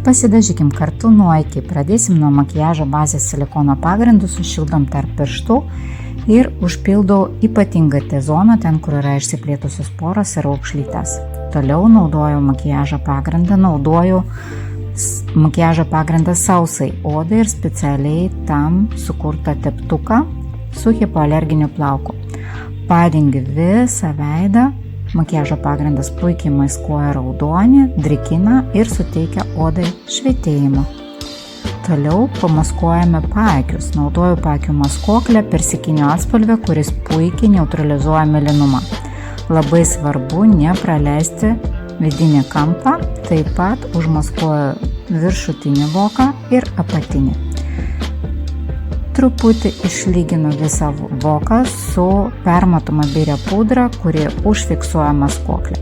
Pasidažykim kartu nuo iki. Pradėsim nuo makiažo bazės silikono pagrindų, sušildom tarp pirštų ir užpildau ypatingą T-zoną, ten, kur yra išsiplėtusios poros ir raukšlytės. Toliau naudoju makiažo pagrindą sausai odai ir specialiai tam sukurtą teptuką su hipoalerginiu plauku. Padengiu visą veidą. Makiažo pagrindas puikiai maskuoja raudonį, drėkina ir suteikia odai švietėjimą. Toliau pamaskuojame paakius. Naudoju paakių maskuoklę persikinio atspalvio, kuris puikiai neutralizuoja mėlynumą. Labai svarbu nepraleisti vidinį kampą, taip pat užmaskuoju viršutinį voką ir apatinį. Truputį išlyginu visą voką su permatoma biria pudra, kuri užfiksuoja maskuoklę.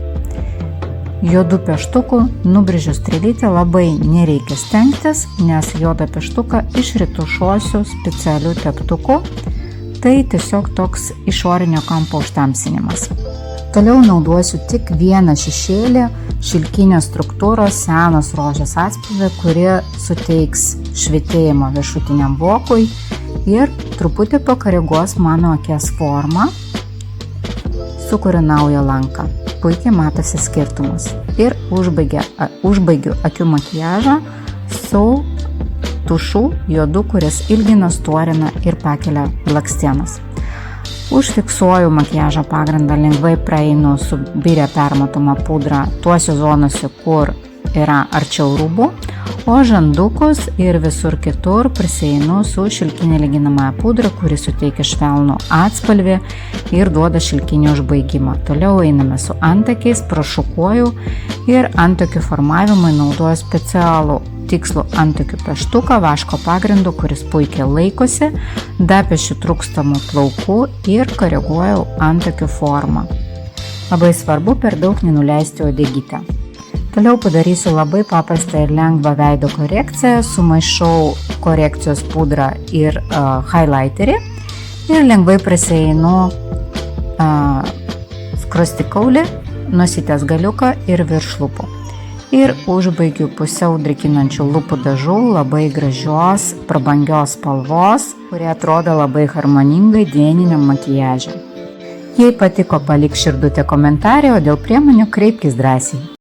Juodu pieštuku nubrėžiu strėlytę, labai nereikia stengtis, nes juodą pieštuką išretušuosiu specialiu teptuku. Tai tiesiog toks išorinio kampo užtamsinimas. Toliau naudosiu tik vieną šešėlį šilkinės struktūros senos rožės atspalvį, kuri suteiks švietėjimo viršutiniam vokui ir truputį pakoreguos mano akies formą, sukuriu naują lanką. Puikiai matosi skirtumas. Ir užbaigiu akių makiažą su tušu juodu, kuris ilgina, storina ir pakelia blakstienas. Užfiksuoju makiažo pagrindą, lengvai praeinu su biria permatoma pudra tuose zonose, kur yra arčiau rūbų, o žandukus ir visur kitur prisieinu su šilkinė lyginamąja pudra, kuri suteikia švelnų atspalvį ir duoda šilkinį užbaigimą. Toliau einame su antakiais, prašukuoju ir antakių formavimui naudoju specialų tikslų antakių pieštuką vaško pagrindu, kuris puikiai laikosi, dapiešiu trūkstamų plaukų ir koreguoju antakių formą. Labai svarbu per daug nenuleisti uodegytę. Toliau padarysiu labai paprastą ir lengvą veido korekciją, sumaišau korekcijos pudrą ir highlighterį ir lengvai prasieinu skruostikaulį, nosytės galiuką ir virš lūpų. Ir užbaigiu pusiau drėkinančių lūpų dažų labai gražios, prabangios spalvos, kurie atrodo labai harmoningai dieniniam makiaže. Jei patiko, palik širdutę komentare, o dėl priemonių kreipkis drąsiai.